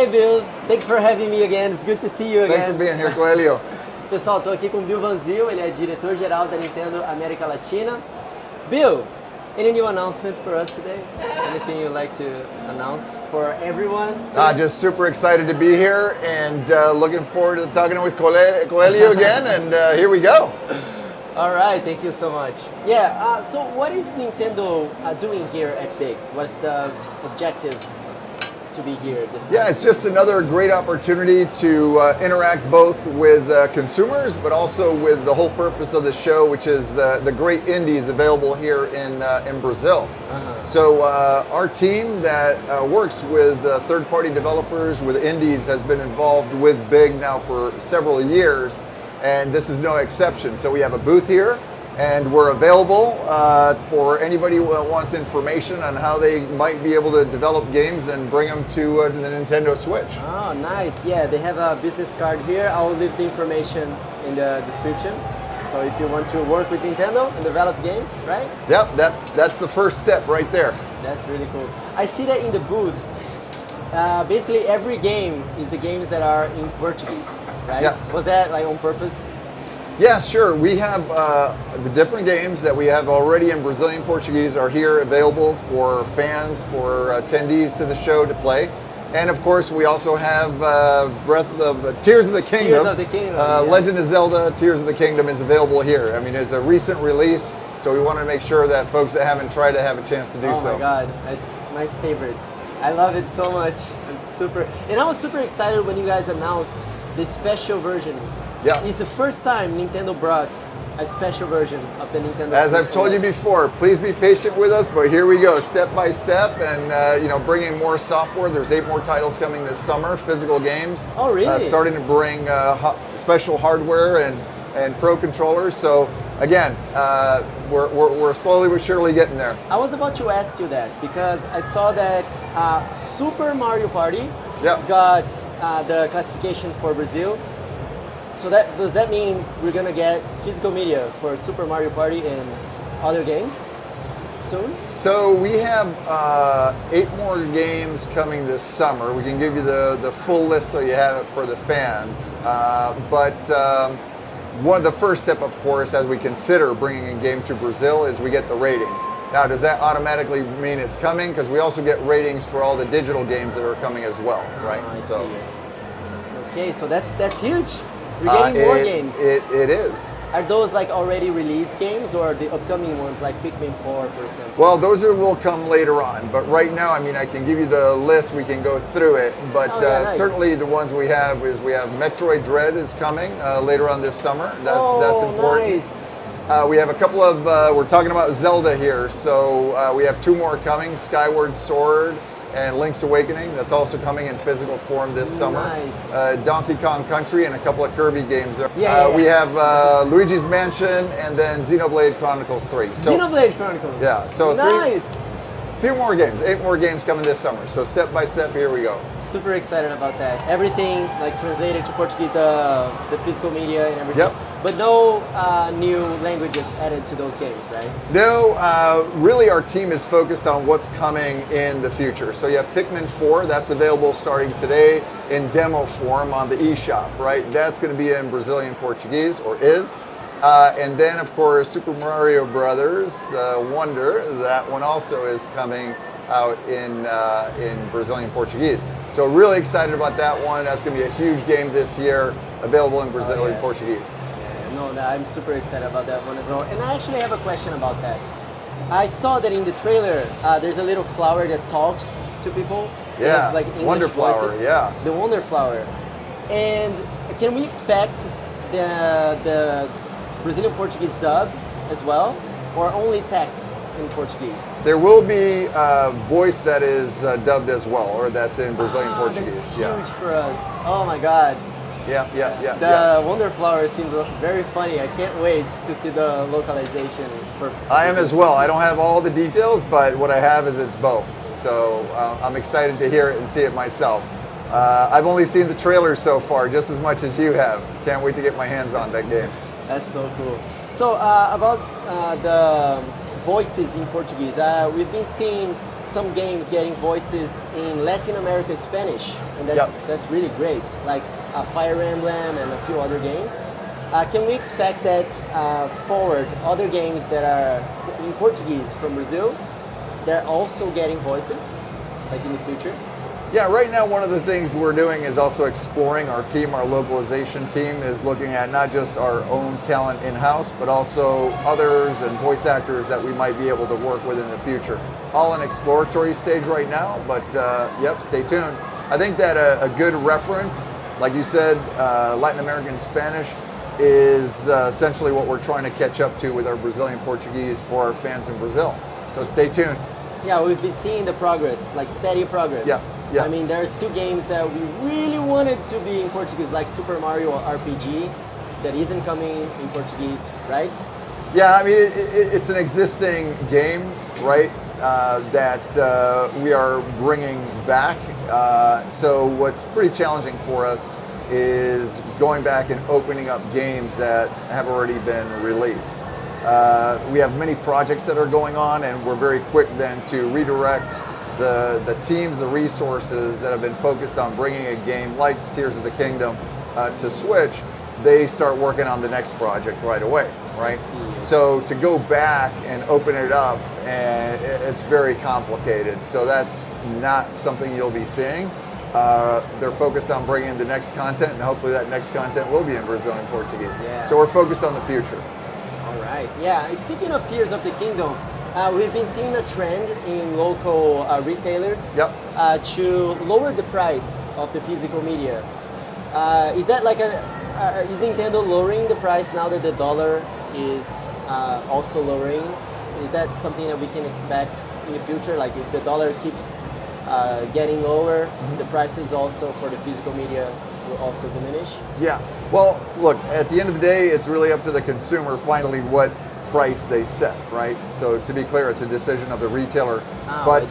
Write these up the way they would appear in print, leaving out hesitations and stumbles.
Hey Bill, thanks for having me again. It's good to see you again. Thanks for being here, Coelho. Pessoal, estou aqui com o Bill Vanzil, ele é diretor-geral da Nintendo América Latina. Bill, any new announcements for us today? Anything you'd like to announce for everyone? Just super excited to be here and looking forward to talking with Coelho again, and here we go. All right, thank you so much. Yeah, so what is Nintendo doing here at BIG? What's the objective to be here this time? Yeah, it's just another great opportunity to interact both with consumers, but also with the whole purpose of the show, which is the great indies available here in Brazil. So our team that works with third-party developers, with indies, has been involved with BIG now for several years, and this is no exception. So we have a booth here, and we're available for anybody who wants information on how they might be able to develop games and bring them to the Nintendo Switch. Oh, nice. Yeah, they have a business card here. I will leave the information in the description. So if you want to work with Nintendo and develop games, right? Yep, that's the first step right there. That's really cool. I see that in the booth. Basically, every game is the games that are in Portuguese, right? Yes. Was that like on purpose? Yeah, sure. We have the different games that we have already in Brazilian Portuguese are here available for fans, for attendees to the show to play. And of course, we also have Tears of the Kingdom. Tears of the Kingdom, yes. Legend of Zelda Tears of the Kingdom is available here. I mean, it's a recent release, so we want to make sure that folks that haven't tried it have a chance to do so. Oh my God, it's my favorite. I love it so much. And I was super excited when you guys announced the special version. Yeah. It's the first time Nintendo brought a special version of the Nintendo As Switch I've told you before, please be patient with us, but here we go, step by step, and bringing more software. There's 8 more titles coming this summer, physical games. Oh, really? Starting to bring special hardware and pro controllers. So again, we're slowly but surely getting there. I was about to ask you that because I saw that Super Mario Party got the classification for Brazil. So does that mean we're gonna get physical media for Super Mario Party and other games soon? So we have 8 more games coming this summer. We can give you the full list so you have it for the fans. One of the first step, of course, as we consider bringing a game to Brazil is we get the rating. Now, does that automatically mean it's coming? Because we also get ratings for all the digital games that are coming as well, right? I see. Okay, so that's huge. We're getting more games. It is. Are those like already released games or the upcoming ones like Pikmin 4, for example? Well, those will come later on. But right now, I mean, I can give you the list. We can go through it. But nice. Certainly the ones we have Metroid Dread is coming later on this summer. That's important. Nice. We have a couple of, we're talking about Zelda here. So we have 2 more coming, Skyward Sword and Link's Awakening. That's also coming in physical form this summer. Nice. Donkey Kong Country and a couple of Kirby games. We have Luigi's Mansion and then Xenoblade Chronicles 3. So, Xenoblade Chronicles. Yeah. So nice. 8 more games coming this summer. So step by step, here we go. Super excited about that. Everything like translated to Portuguese, the physical media and everything. Yep. But no new languages added to those games, right? No, really our team is focused on what's coming in the future. So you have Pikmin 4, that's available starting today in demo form on the eShop, right? That's going to be in Brazilian Portuguese, or is. And then, of course, Super Mario Brothers Wonder, that one also is coming out in Brazilian Portuguese. So really excited about that one. That's going to be a huge game this year, available in Brazilian Portuguese. No, I'm super excited about that one as well. And I actually have a question about that. I saw that in the trailer, there's a little flower that talks to people. Yeah, like English Wonder Flower, voices. yeah. The Wonder Flower. And can we expect the Brazilian Portuguese dub as well? Or only texts in Portuguese? There will be a voice that is dubbed as well, or that's in Brazilian Portuguese. That's huge for us. Oh my God. Yeah. The Wonder Flower seems very funny. I can't wait to see the localization. I am as well. I don't have all the details, but what I have is it's both. So I'm excited to hear it and see it myself. I've only seen the trailers so far, just as much as you have. Can't wait to get my hands on that game. That's so cool. So about the voices in Portuguese. We've been seeing some games getting voices in Latin America Spanish, and that's really great, like Fire Emblem and a few other games. Can we expect that forward, other games that are in Portuguese from Brazil, they're also getting voices, like in the future? Yeah, right now one of the things we're doing is also exploring our team, our localization team is looking at not just our own talent in-house, but also others and voice actors that we might be able to work with in the future. All in exploratory stage right now, but yep, stay tuned. I think that a good reference, like you said, Latin American Spanish is essentially what we're trying to catch up to with our Brazilian Portuguese for our fans in Brazil. So stay tuned. Yeah, we've been seeing the progress, like steady progress. Yeah. I mean, there's two games that we really wanted to be in Portuguese, like Super Mario RPG, that isn't coming in Portuguese, right? Yeah, I mean, it's an existing game, right, that we are bringing back. So what's pretty challenging for us is going back and opening up games that have already been released. We have many projects that are going on, and we're very quick then to redirect the teams, the resources that have been focused on bringing a game like Tears of the Kingdom to Switch. They start working on the next project right away, right? So to go back and open it up, and it's very complicated. So that's not something you'll be seeing. They're focused on bringing the next content, and hopefully that next content will be in Brazilian Portuguese. Yeah. So we're focused on the future. All right. Yeah. Speaking of Tears of the Kingdom, we've been seeing a trend in local retailers to lower the price of the physical media. Is that like is Nintendo lowering the price now that the dollar is also lowering? Is that something that we can expect in the future? Like if the dollar keeps getting lower, the prices also for the physical media will also diminish? Yeah. Well, look, at the end of the day, it's really up to the consumer finally what price they set, right? So to be clear, it's a decision of the retailer. But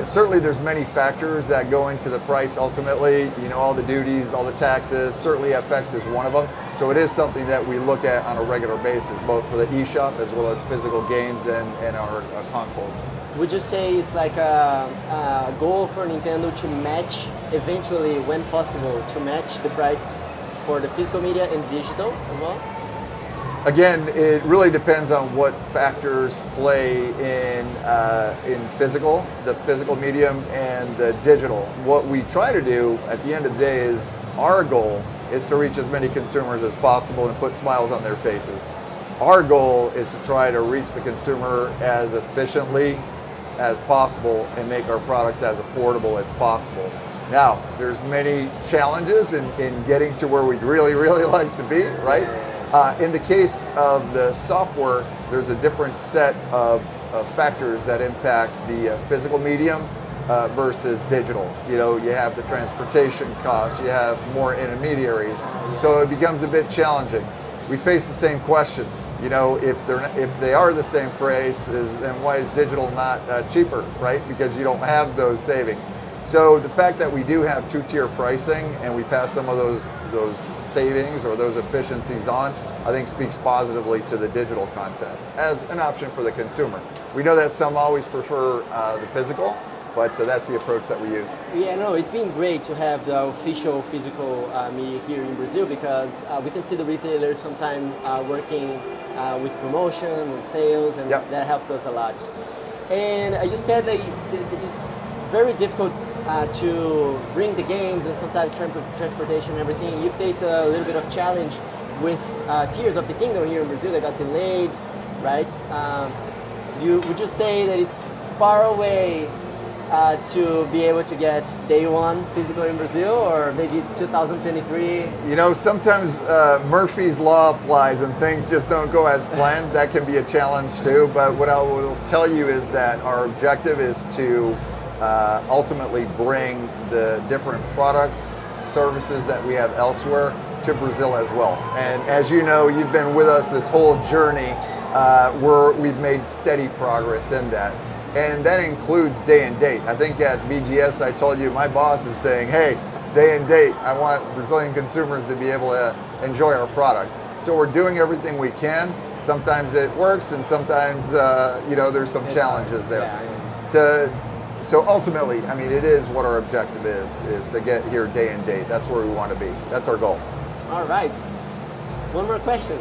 certainly there's many factors that go into the price ultimately. You know, all the duties, all the taxes, certainly FX is one of them. So it is something that we look at on a regular basis, both for the eShop as well as physical games and our consoles. Would you say it's like a goal for Nintendo to match, eventually, when possible, to match the price for the physical media and digital as well? Again, it really depends on what factors play in physical, the physical medium and the digital. What we try to do at the end of the day is our goal is to reach as many consumers as possible and put smiles on their faces. Our goal is to try to reach the consumer as efficiently as possible and make our products as affordable as possible. Now, there's many challenges in getting to where we'd really, really like to be, right? In the case of the software, there's a different set of factors that impact the physical medium versus digital. You know, you have the transportation costs, you have more intermediaries, so it becomes a bit challenging. We face the same question. You know, if they are the same prices, then why is digital not cheaper, right? Because you don't have those savings. So the fact that we do have two-tier pricing and we pass some of those savings or those efficiencies on, I think speaks positively to the digital content as an option for the consumer. We know that some always prefer the physical, but that's the approach that we use. Yeah, no, it's been great to have the official physical media here in Brazil because we can see the retailers sometimes working with promotion and sales, and that helps us a lot. And you said that it's very difficult to bring the games and sometimes transportation and everything. You faced a little bit of challenge with Tears of the Kingdom here in Brazil that got delayed, right? Would you say that it's far away to be able to get day one physical in Brazil, or maybe 2023? You know, sometimes Murphy's Law applies and things just don't go as planned. That can be a challenge too, but what I will tell you is that our objective is to ultimately bring the different products, services that we have elsewhere to Brazil as well. And as you know, you've been with us this whole journey where we've made steady progress in that. And that includes day and date. I think at BGS I told you my boss is saying, hey, day and date, I want Brazilian consumers to be able to enjoy our product. So we're doing everything we can. sometimes it works, and sometimes there's some challenges there. So ultimately, I mean, it is what our objective is to get here day and date. That's where we want to be. That's our goal. All right. One more question.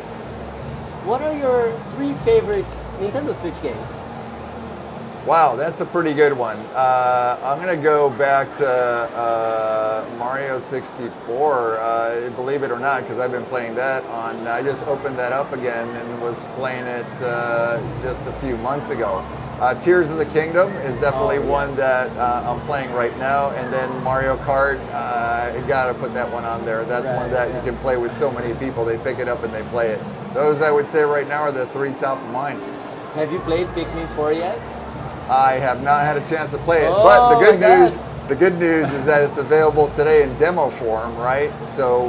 What are your 3 favorite Nintendo Switch games? Wow, that's a pretty good one. I'm going to go back to Mario 64, believe it or not, because I've been playing that on, I just opened that up again and was playing it just a few months ago. Tears of the Kingdom is definitely one that I'm playing right now, and then Mario Kart, you got to put that one on there. That's one that you can play with so many people. They pick it up and they play it. Those, I would say right now, are the 3 top of mind. Have you played Pikmin 4 yet? I have not had a chance to play it, but the good news is that it's available today in demo form, right? So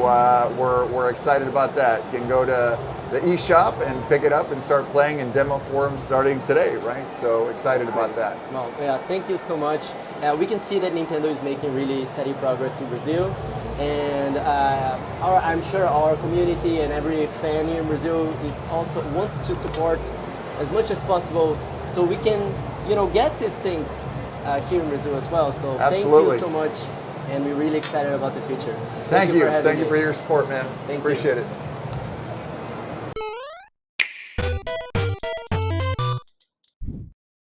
we're excited about that. You can go to the eShop and pick it up and start playing in demo form starting today, right? So excited about that. Well, yeah, thank you so much. We can see that Nintendo is making really steady progress in Brazil, and I'm sure our community and every fan here in Brazil is also wants to support as much as possible, so we can get these things here in Brazil as well. So Absolutely. Thank you so much, and we're really excited about the future. Thank you. For having Thank you me. for your support, man. Thank Appreciate you. it.